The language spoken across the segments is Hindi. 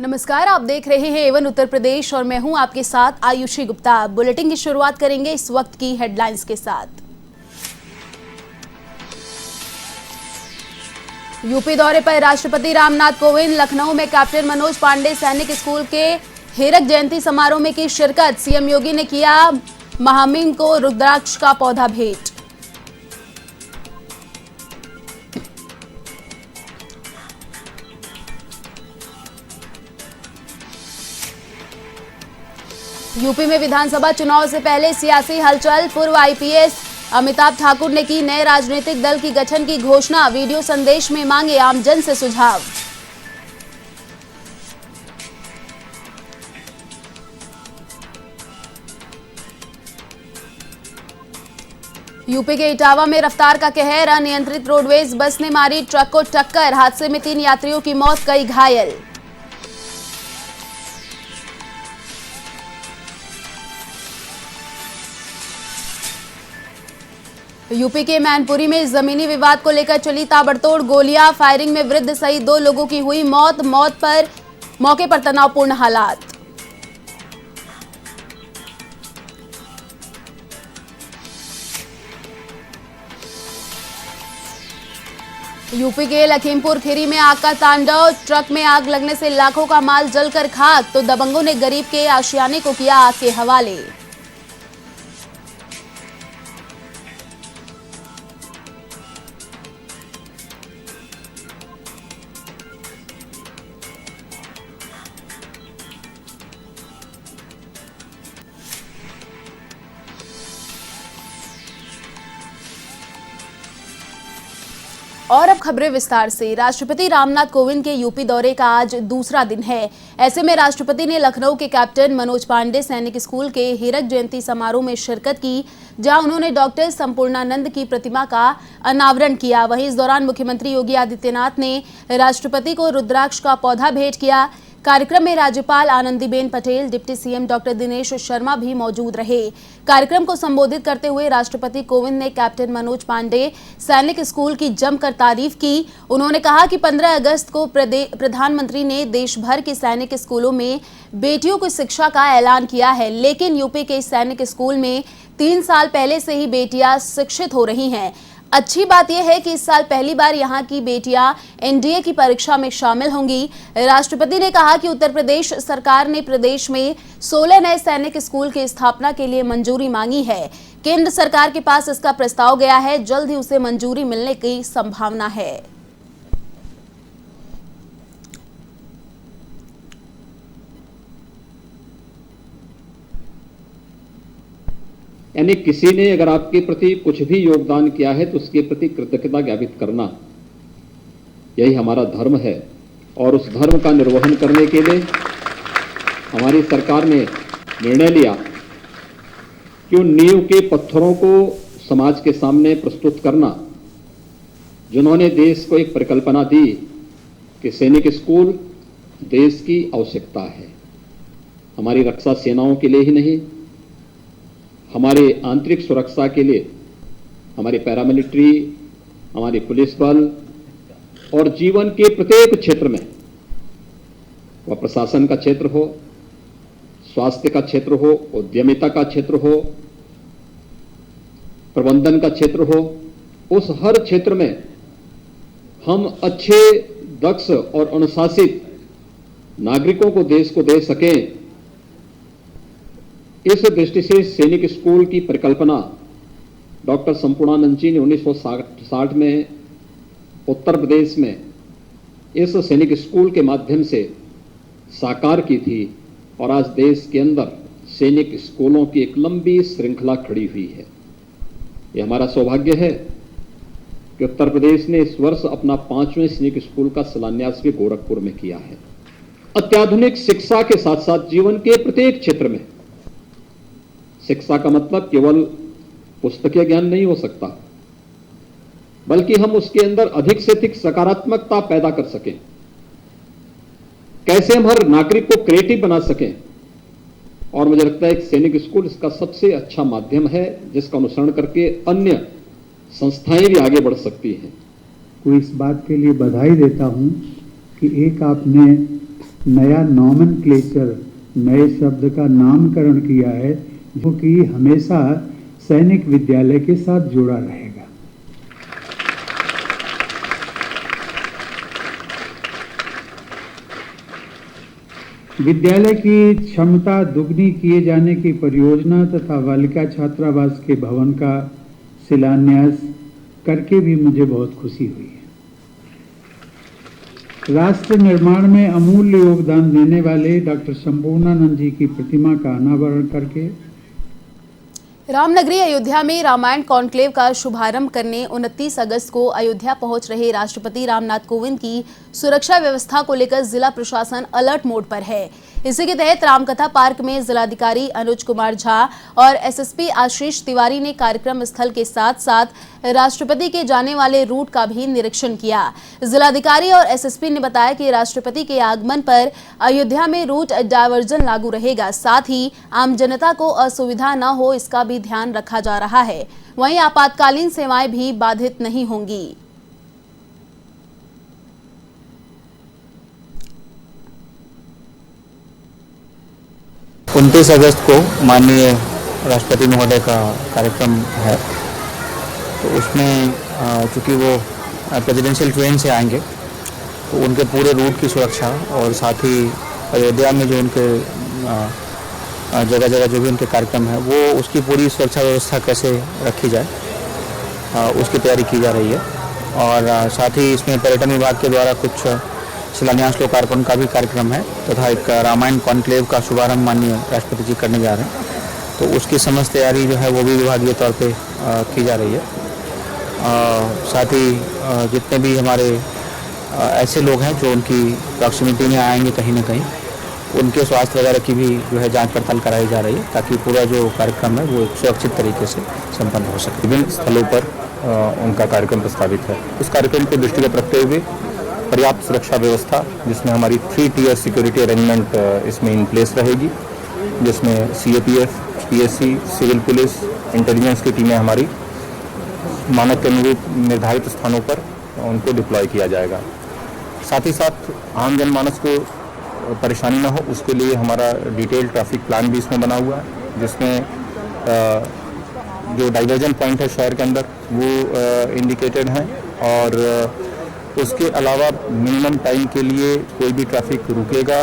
नमस्कार, आप देख रहे हैं एवन उत्तर प्रदेश और मैं हूं आपके साथ आयुषी गुप्ता। बुलेटिन की शुरुआत करेंगे इस वक्त की हेडलाइंस के साथ। यूपी दौरे पर राष्ट्रपति रामनाथ कोविंद। लखनऊ में कैप्टन मनोज पांडे सैनिक स्कूल के हीरक जयंती समारोह में की शिरकत। सीएम योगी ने किया महामिंग को रुद्राक्ष का पौधा भेंट। यूपी में विधानसभा चुनाव से पहले सियासी हलचल। पूर्व आईपीएस अमिताभ ठाकुर ने की नए राजनीतिक दल की गठन की घोषणा। वीडियो संदेश में मांगे आमजन से सुझाव। यूपी के इटावा में रफ्तार का कहर। अनियंत्रित रोडवेज बस ने मारी ट्रक को टक्कर। हादसे में 3 यात्रियों की मौत, कई घायल। यूपी के मैनपुरी में जमीनी विवाद को लेकर चली ताबड़तोड़ गोलियां। फायरिंग में वृद्ध सहित 2 लोगों की हुई मौत। मौके पर तनावपूर्ण हालात। यूपी के लखीमपुर खीरी में आग का तांडव। ट्रक में आग लगने से लाखों का माल जलकर खाक, तो दबंगों ने गरीब के आशियाने को किया आग के हवाले। और अब खबरें विस्तार से। राष्ट्रपति रामनाथ कोविंद के यूपी दौरे का आज दूसरा दिन है। ऐसे में राष्ट्रपति ने लखनऊ के कैप्टन मनोज पांडे सैनिक स्कूल के हीरक जयंती समारोह में शिरकत की, जहां उन्होंने डॉक्टर संपूर्णानंद की प्रतिमा का अनावरण किया। वहीं इस दौरान मुख्यमंत्री योगी आदित्यनाथ ने राष्ट्रपति को रुद्राक्ष का पौधा भेंट किया। कार्यक्रम में राज्यपाल Anandiben Patel, deputy CM doctor Dinesh Sharma भी मौजूद रहे। कार्यक्रम को संबोधित करते हुए राष्ट्रपति कोविंद ने कैप्टन मनोज पांडे सैनिक स्कूल की जमकर तारीफ की। उन्होंने कहा कि 15 अगस्त को प्रधानमंत्री ने देश भर के सैनिक स्कूलों में बेटियों को शिक्षा का ऐलान किया है, लेकिन यूपी के सैनिक स्कूल में 3 साल पहले से ही बेटियां शिक्षित हो रही हैं। अच्छी बात यह है कि इस साल पहली बार यहां की बेटियां एनडीए की परीक्षा में शामिल होंगी। राष्ट्रपति ने कहा कि उत्तर प्रदेश सरकार ने प्रदेश में 16 नए सैनिक स्कूल की स्थापना के लिए मंजूरी मांगी है। केंद्र सरकार के पास इसका प्रस्ताव गया है, जल्द ही उसे मंजूरी मिलने की संभावना है। यानी किसी ने अगर आपके प्रति कुछ भी योगदान किया है तो उसके प्रति कृतज्ञता ज्ञापित करना, यही हमारा धर्म है। और उस धर्म का निर्वहन करने के लिए हमारी सरकार ने निर्णय लिया कि उन नींव के पत्थरों को समाज के सामने प्रस्तुत करना, जिन्होंने देश को एक परिकल्पना दी कि सैनिक स्कूल देश की आवश्यकता है, हमारी रक्षा सेनाओं के लिए ही नहीं, हमारे आंतरिक सुरक्षा के लिए, हमारे पैरामिलिट्री, हमारी पुलिस बल और जीवन के प्रत्येक क्षेत्र में, वह प्रशासन का क्षेत्र हो, स्वास्थ्य का क्षेत्र हो, उद्यमिता का क्षेत्र हो, प्रबंधन का क्षेत्र हो, उस हर क्षेत्र में हम अच्छे, दक्ष और अनुशासित नागरिकों को देश को दे सकें। इस दृष्टि से सैनिक स्कूल की परिकल्पना डॉक्टर संपूर्णानंद जी ने 1960 में उत्तर प्रदेश में इस सैनिक स्कूल के माध्यम से साकार की थी। और आज देश के अंदर सैनिक स्कूलों की एक लंबी श्रृंखला खड़ी हुई है। ये हमारा सौभाग्य है कि उत्तर प्रदेश ने इस वर्ष अपना 5वें सैनिक स्कूल का शिलान्यास भी गोरखपुर में किया है। अत्याधुनिक शिक्षा के साथ साथ जीवन के प्रत्येक क्षेत्र में, शिक्षा का मतलब केवल पुस्तकीय ज्ञान नहीं हो सकता, बल्कि हम उसके अंदर अधिक से अधिक सकारात्मकता पैदा कर सकें, कैसे हम हर नागरिक को क्रिएटिव बना सकें। और मुझे लगता है एक सैनिक स्कूल इसका सबसे अच्छा माध्यम है, जिसका अनुसरण करके अन्य संस्थाएं भी आगे बढ़ सकती हैं। को इस बात के लिए बधाई देता हूं कि एक आपने नया नॉमेनक्लेचर, नए शब्द का नामकरण किया है, जो कि हमेशा सैनिक विद्यालय के साथ जुड़ा रहेगा। विद्यालय की क्षमता दुगनी किए जाने की परियोजना तथा बालिका छात्रावास के भवन का शिलान्यास करके भी मुझे बहुत खुशी हुई है। राष्ट्र निर्माण में अमूल्य योगदान देने वाले डॉक्टर संपूर्णानंद जी की प्रतिमा का अनावरण करके रामनगरी अयोध्या में रामायण कॉन्क्लेव का शुभारंभ करने 29 अगस्त को अयोध्या पहुंच रहे राष्ट्रपति रामनाथ कोविंद की सुरक्षा व्यवस्था को लेकर जिला प्रशासन अलर्ट मोड पर है। इसी के तहत रामकथा पार्क में जिलाधिकारी अनुज कुमार झा और एसएसपी आशीष तिवारी ने कार्यक्रम स्थल के साथ साथ राष्ट्रपति के जाने वाले रूट का भी निरीक्षण किया। जिलाधिकारी और एसएसपी ने बताया कि राष्ट्रपति के आगमन पर अयोध्या में रूट डायवर्जन लागू रहेगा, साथ ही आम जनता को असुविधा न हो इसका भी ध्यान रखा जा रहा है। वहीं आपातकालीन सेवाएं भी बाधित नहीं होंगी। 29 अगस्त को माननीय राष्ट्रपति महोदय का कार्यक्रम है, तो उसमें चूँकि वो प्रेसिडेंशियल ट्रेन से आएंगे तो उनके पूरे रूट की सुरक्षा और साथ ही अयोध्या में जो उनके जगह जगह जो भी उनके कार्यक्रम है वो उसकी पूरी सुरक्षा व्यवस्था कैसे रखी जाए उसकी तैयारी की जा रही है। और साथ ही इसमें पर्यटन विभाग के द्वारा कुछ शिलान्यास लोकार्पण का भी कार्यक्रम है तथा एक रामायण कॉन्क्लेव का शुभारंभ माननीय राष्ट्रपति जी करने जा रहे हैं, तो उसकी समस्त तैयारी जो है वो भी विभागीय तौर पे की जा रही है। साथ ही जितने भी हमारे ऐसे लोग हैं जो उनकी प्रॉक्सिमिटी में आएंगे कहीं ना कहीं, उनके स्वास्थ्य वगैरह की भी जो है जांच पड़ताल कराई जा रही है ताकि पूरा जो कार्यक्रम है वो एक सुरक्षित तरीके से संपन्न हो सके। विभिन्न स्थलों पर उनका कार्यक्रम प्रस्तावित है। उस कार्यक्रम को दृष्टिगत रखते हुए पर्याप्त सुरक्षा व्यवस्था, जिसमें हमारी 3 टियर सिक्योरिटी अरेंजमेंट इसमें इन प्लेस रहेगी, जिसमें CAPF, PSC, civil police, intelligence की टीमें हमारी मानक के अनुरूप निर्धारित स्थानों पर उनको डिप्लॉय किया जाएगा। साथ ही साथ आम जनमानस को परेशानी न हो उसके लिए हमारा डिटेल ट्रैफिक प्लान भी इसमें बना हुआ है, जिसमें जो डाइवर्जन पॉइंट है शहर के अंदर वो इंडिकेटेड हैं और उसके अलावा मिनिमम टाइम के लिए कोई भी ट्रैफिक रुकेगा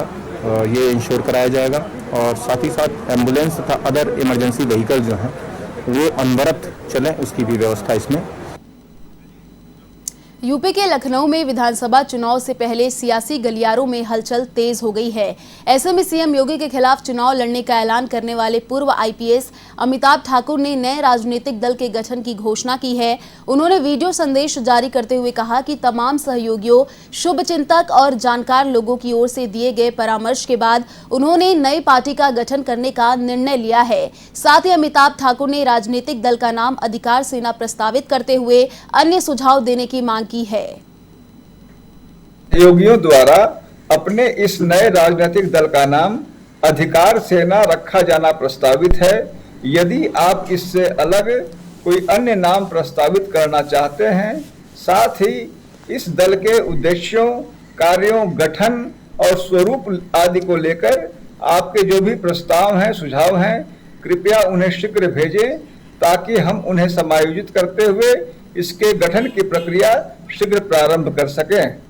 ये इंश्योर कराया जाएगा। और साथ ही साथ एम्बुलेंस तथा अदर इमरजेंसी व्हीकल जो हैं वो अनवरत चलें उसकी भी व्यवस्था इसमें। यूपी के लखनऊ में विधानसभा चुनाव से पहले सियासी गलियारों में हलचल तेज हो गई है। ऐसे में सीएम योगी के खिलाफ चुनाव लड़ने का ऐलान करने वाले पूर्व आईपीएस अमिताभ ठाकुर ने नए राजनीतिक दल के गठन की घोषणा की है। उन्होंने वीडियो संदेश जारी करते हुए कहा कि तमाम सहयोगियों, शुभचिंतक और जानकार लोगों की ओर से दिए गए परामर्श के बाद उन्होंने नई पार्टी का गठन करने का निर्णय लिया है। साथ ही अमिताभ ठाकुर ने राजनीतिक दल का नाम अधिकार सेना प्रस्तावित करते हुए अन्य सुझाव देने की मांग की है। सहयोगियों द्वारा अपने इस नए राजनीतिक दल का नाम अधिकार सेना रखा जाना प्रस्तावित है। यदि आप इससे अलग कोई अन्य नाम प्रस्तावित करना चाहते हैं, साथ ही इस दल के उद्देश्यों, कार्यों, गठन और स्वरूप आदि को लेकर आपके जो भी प्रस्ताव हैं, सुझाव हैं, कृपया उन्हें शीघ्र भेजें ताकि हम उन्हें समायोजित करते हुए इसके गठन की प्रक्रिया शीघ्र प्रारंभ कर सकें।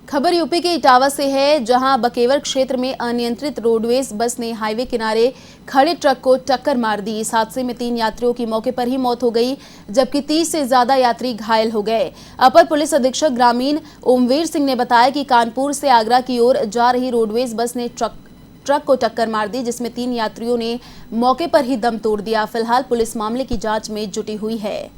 खबर यूपी के इटावा से है, जहां बकेवर क्षेत्र में अनियंत्रित रोडवेज बस ने हाईवे किनारे खड़े ट्रक को टक्कर मार दी। इस हादसे में 3 यात्रियों की मौके पर ही मौत हो गई, जबकि 30 से ज्यादा यात्री घायल हो गए। अपर पुलिस अधीक्षक ग्रामीण ओमवीर सिंह ने बताया कि कानपुर से आगरा की ओर जा रही रोडवेज बस ने ट्रक को टक्कर मार दी, जिसमें 3 यात्रियों ने मौके पर ही दम तोड़ दिया। फिलहाल पुलिस मामले की जांच में जुटी हुई है।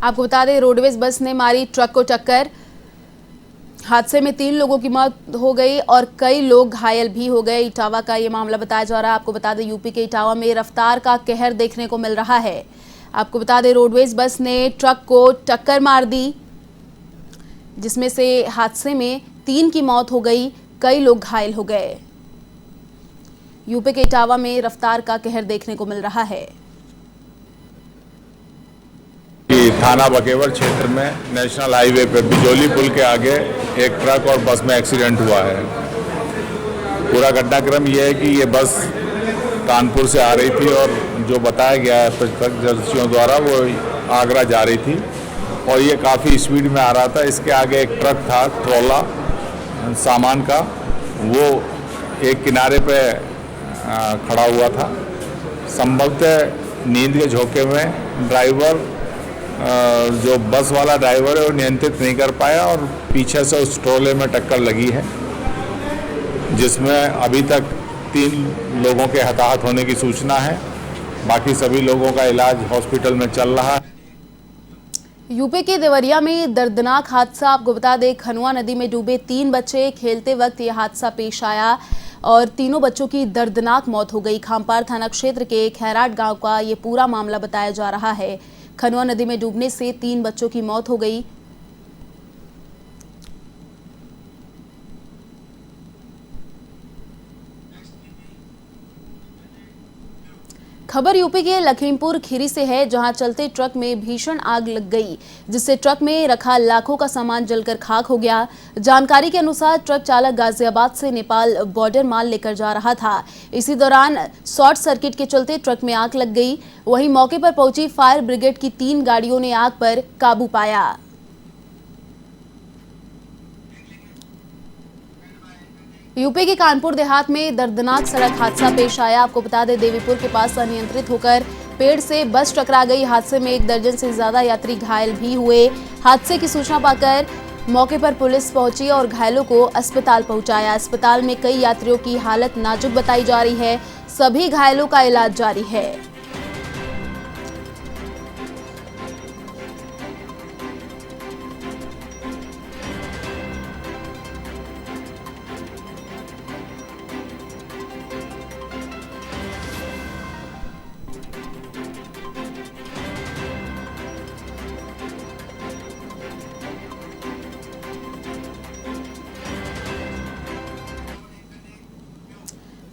आपको बता दें, रोडवेज बस ने मारी ट्रक को टक्कर। हादसे में 3 लोगों की मौत हो गई और कई लोग घायल भी हो गए। इटावा का ये मामला बताया जा रहा है। आपको बता दें, यूपी के इटावा में रफ्तार का कहर देखने को मिल रहा है। आपको बता दें रोडवेज बस ने ट्रक को टक्कर मार दी, जिसमें से हादसे में 3 की मौत हो गई, कई लोग घायल हो गए। यूपी के इटावा में रफ्तार का कहर देखने को मिल रहा है। थाना बकेवर क्षेत्र में नेशनल हाईवे पे बिजोली पुल के आगे एक ट्रक और बस में एक्सीडेंट हुआ है। पूरा घटनाक्रम यह है कि ये बस कानपुर से आ रही थी और जो बताया गया है प्रत्यक्षदर्शियों द्वारा वो आगरा जा रही थी और ये काफ़ी स्पीड में आ रहा था। इसके आगे एक ट्रक था, ट्रोला सामान का, वो एक किनारे पे खड़ा हुआ था। संभवतः नींद के झोंके में ड्राइवर जो बस वाला ड्राइवर है वो नियंत्रित नहीं कर पाया और पीछे से उस ट्रोले में टक्कर लगी है, जिसमें अभी तक 3 लोगों के हताहत होने की सूचना है। बाकी सभी लोगों का इलाज हॉस्पिटल में चल रहा है। यूपी के देवरिया में दर्दनाक हादसा। आपको बता दें खनुआ नदी में डूबे 3 बच्चे, खेलते वक्त यह हादसा पेश आया और तीनों बच्चों की दर्दनाक मौत हो गई। खामपार थाना क्षेत्र के खैराट गांव का ये पूरा मामला बताया जा रहा है। खनुआ नदी में डूबने से 3 बच्चों की मौत हो गई। खबर यूपी के लखीमपुर खीरी से है, जहां चलते ट्रक में भीषण आग लग गई, जिससे ट्रक में रखा लाखों का सामान जलकर खाक हो गया। जानकारी के अनुसार ट्रक चालक गाजियाबाद से नेपाल बॉर्डर माल लेकर जा रहा था। इसी दौरान शॉर्ट सर्किट के चलते ट्रक में आग लग गई। वहीं मौके पर पहुंची फायर ब्रिगेड की 3 गाड़ियों ने आग पर काबू पाया। यूपी के कानपुर देहात में दर्दनाक सड़क हादसा पेश आया। आपको बता दें देवीपुर के पास अनियंत्रित होकर पेड़ से बस टकरा गई। हादसे में 1 दर्जन से ज्यादा यात्री घायल भी हुए। हादसे की सूचना पाकर मौके पर पुलिस पहुंची और घायलों को अस्पताल पहुंचाया। अस्पताल में कई यात्रियों की हालत नाजुक बताई जा रही है। सभी घायलों का इलाज जारी है।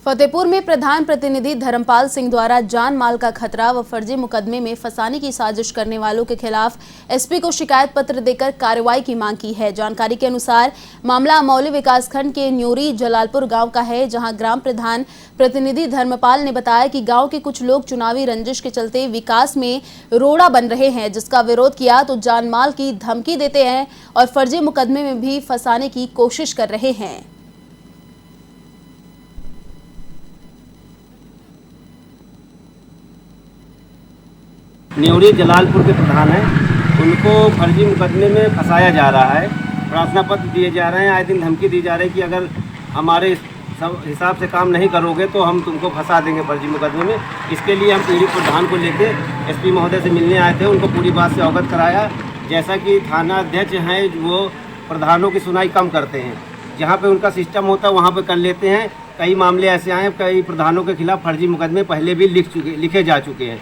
फतेहपुर में प्रधान प्रतिनिधि धर्मपाल सिंह द्वारा जान माल का खतरा व फर्जी मुकदमे में फंसाने की साजिश करने वालों के खिलाफ एसपी को शिकायत पत्र देकर कार्रवाई की मांग की है। जानकारी के अनुसार मामला अमौली विकासखंड के न्यूरी जलालपुर गांव का है, जहां ग्राम प्रधान प्रतिनिधि धर्मपाल ने बताया कि गांव के कुछ लोग चुनावी रंजिश के चलते विकास में रोड़ा बन रहे हैं, जिसका विरोध किया तो जान माल की धमकी देते हैं और फर्जी मुकदमे में भी फंसाने की कोशिश कर रहे हैं। न्यूरी जलालपुर के प्रधान हैं, उनको फर्जी मुकदमे में फंसाया जा रहा है। प्रार्थना पत्र दिए जा रहे हैं, आए दिन धमकी दी जा रही है कि अगर हमारे हिसाब से काम नहीं करोगे तो हम तुमको फंसा देंगे फर्जी मुकदमे में। इसके लिए हम पीड़ित प्रधान को लेके एसपी महोदय से मिलने आए थे, उनको पूरी बात से अवगत कराया। जैसा कि थाना अध्यक्ष हैं वो प्रधानों की सुनाई कम करते हैं, जहाँ पे उनका सिस्टम होता है वहाँ पे कर लेते हैं। कई मामले ऐसे आए हैं, कई प्रधानों के खिलाफ फर्जी मुकदमे पहले भी लिखे जा चुके हैं।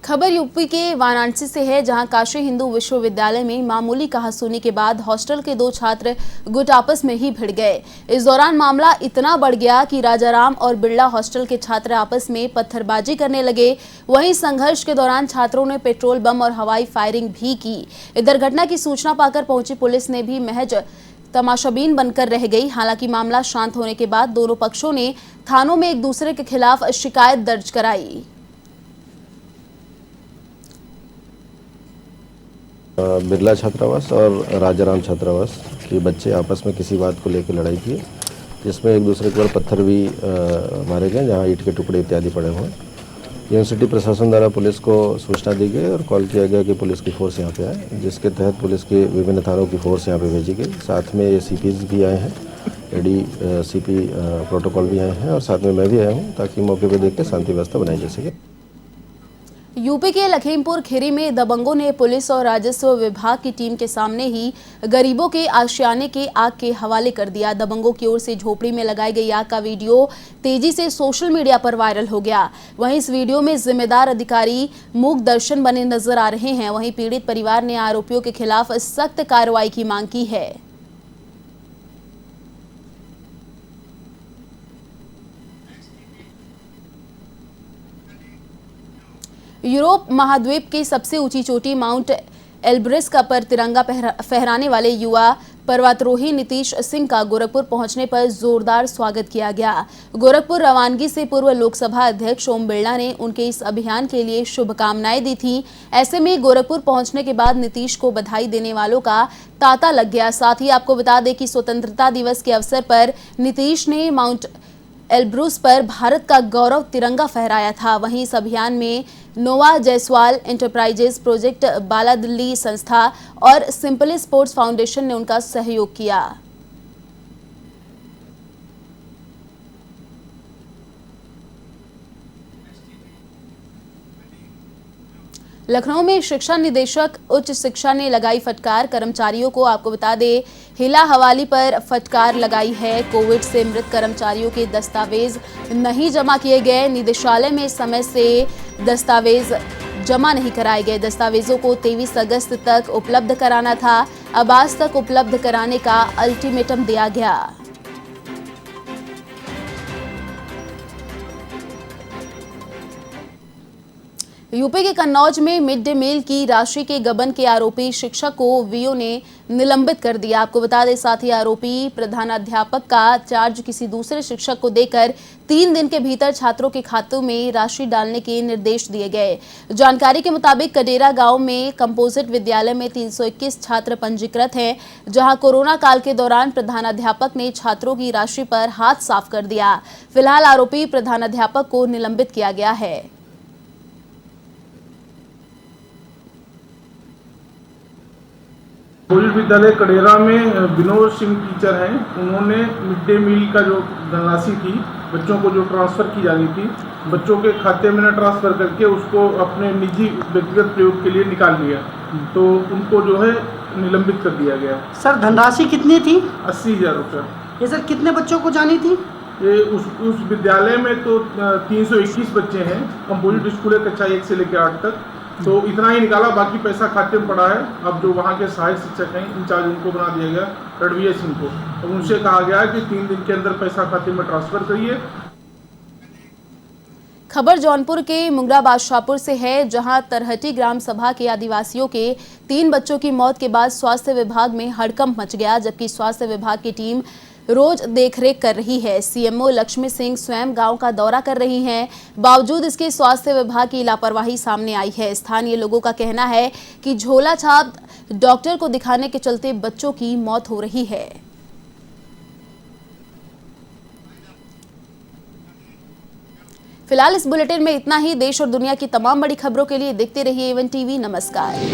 खबर यूपी के वाराणसी से है, जहां काशी हिंदू विश्वविद्यालय में मामूली कहासुनी के बाद हॉस्टल के 2 छात्र गुट आपस में ही भिड़ गए। इस दौरान मामला इतना बढ़ गया कि राजाराम और बिरला हॉस्टल के छात्र आपस में पत्थरबाजी करने लगे। वहीं संघर्ष के दौरान छात्रों ने पेट्रोल बम और हवाई फायरिंग भी की। इधर घटना की सूचना पाकर पहुंची पुलिस ने भी महज तमाशाबीन बनकर रह गई। हालांकि मामला शांत होने के बाद दोनों पक्षों ने थानों में एक दूसरे के खिलाफ शिकायत दर्ज कराई। बिरला छात्रावास और राजाराम छात्रावास के बच्चे आपस में किसी बात को लेकर लड़ाई की, जिसमें एक दूसरे के ऊपर पत्थर भी मारे गए, जहां ईंट के टुकड़े इत्यादि पड़े हुए। यूनिवर्सिटी प्रशासन द्वारा पुलिस को सूचना दी गई और कॉल किया गया कि पुलिस की फोर्स यहाँ पे आए, जिसके तहत पुलिस की विभिन्न थानों की फोर्स यहाँ पे भेजी गई। साथ में ACPs भी आए हैं, ADCP प्रोटोकॉल भी आए हैं और साथ में मैं भी आया हूँ, ताकि मौके पर देख के शांति व्यवस्था बनाई जा सके। यूपी के लखीमपुर खीरी में दबंगों ने पुलिस और राजस्व विभाग की टीम के सामने ही गरीबों के आशियाने के आग के हवाले कर दिया। दबंगों की ओर से झोपड़ी में लगाई गई आग का वीडियो तेजी से सोशल मीडिया पर वायरल हो गया। वहीं इस वीडियो में जिम्मेदार अधिकारी मूक दर्शन बने नजर आ रहे हैं। वहीं पीड़ित परिवार ने आरोपियों के खिलाफ सख्त कार्रवाई की मांग की है। यूरोप महाद्वीप की सबसे ऊंची चोटी माउंट एल्ब्रस पर तिरंगा फहराने वाले युवा पर्वतारोही नीतीश सिंह का गोरखपुर पहुंचने पर जोरदार स्वागत किया गया। गोरखपुर रवानगी से पूर्व लोकसभा अध्यक्ष ओम बिरला ने उनके इस अभियान के लिए शुभकामनाएं दी थी। ऐसे में गोरखपुर पहुंचने के बाद नीतीश को बधाई देने वालों का तांता लग गया। साथ ही आपको बता दें कि स्वतंत्रता दिवस के अवसर पर नीतीश ने माउंट एल्ब्रुस पर भारत का गौरव तिरंगा फहराया था। वहीं इस अभियान में नोवा जायसवाल एंटरप्राइजेस, प्रोजेक्ट बालादिल्ली संस्था और सिंपली स्पोर्ट्स फाउंडेशन ने उनका सहयोग किया। लखनऊ में शिक्षा निदेशक उच्च शिक्षा ने लगाई फटकार। कर्मचारियों को आपको बता दें, हिला हवाली पर फटकार लगाई है। कोविड से मृत कर्मचारियों के दस्तावेज नहीं जमा किए गए। निदेशालय में समय से दस्तावेज जमा नहीं कराए गए। दस्तावेजों को 23 अगस्त तक उपलब्ध कराना था। अब आज तक उपलब्ध कराने का अल्टीमेटम दिया गया। यूपी के कन्नौज में मिड डे मील की राशि के गबन के आरोपी शिक्षक को वीओ ने निलंबित कर दिया। आपको बता दें, साथ ही आरोपी प्रधानाध्यापक का चार्ज किसी दूसरे शिक्षक को देकर 3 दिन के भीतर छात्रों के खातों में राशि डालने के निर्देश दिए गए। जानकारी के मुताबिक कडेरा गांव में कंपोजिट विद्यालय में 321 छात्र पंजीकृत हैं, जहां कोरोना काल के दौरान प्रधानाध्यापक ने छात्रों की राशि पर हाथ साफ कर दिया। फिलहाल आरोपी प्रधानाध्यापक को निलंबित किया गया है। कंपोजिट विद्यालय कडेरा में विनोद सिंह टीचर हैं। उन्होंने मिड डे मील का जो धनराशि थी बच्चों को जो ट्रांसफ़र की जानी थी, बच्चों के खाते में न ट्रांसफ़र करके उसको अपने निजी व्यक्तिगत प्रयोग के लिए निकाल लिया, तो उनको जो है निलंबित कर दिया गया। सर, धनराशि कितनी थी? 80,000 रुपये। ये सर कितने बच्चों को जानी थी? ये उस विद्यालय में तो 321 बच्चे हैं। कंपोजिट स्कूल है कक्षा 1 से लेकर 8 तक, तो इतना ही निकाला, बाकी पैसा खाते में पड़ा है। अब जो वहाँ के सहायक शिक्षक हैं, इंचार्ज, उनको बना दिया गया, रणवीर सिंह को। तो उनसे कहा गया है कि 3 दिन के अंदर पैसा खाते में ट्रांसफर करिए। खबर जौनपुर के मुंगरा बादशाहपुर से है, जहां तरहटी ग्राम सभा के आदिवासियों के 3 बच्चों की मौत के बाद स्वास्थ्य विभाग में हड़कंप मच गया, जबकि स्वास्थ्य विभाग की टीम रोज देखरेख कर रही है। सीएमओ लक्ष्मी सिंह स्वयं गांव का दौरा कर रही हैं। बावजूद इसके स्वास्थ्य विभाग की लापरवाही सामने आई है। स्थानीय लोगों का कहना है कि झोला छाप डॉक्टर को दिखाने के चलते बच्चों की मौत हो रही है। फिलहाल इस बुलेटिन में इतना ही। देश और दुनिया की तमाम बड़ी खबरों के लिए देखते रहिए A1 TV। नमस्कार।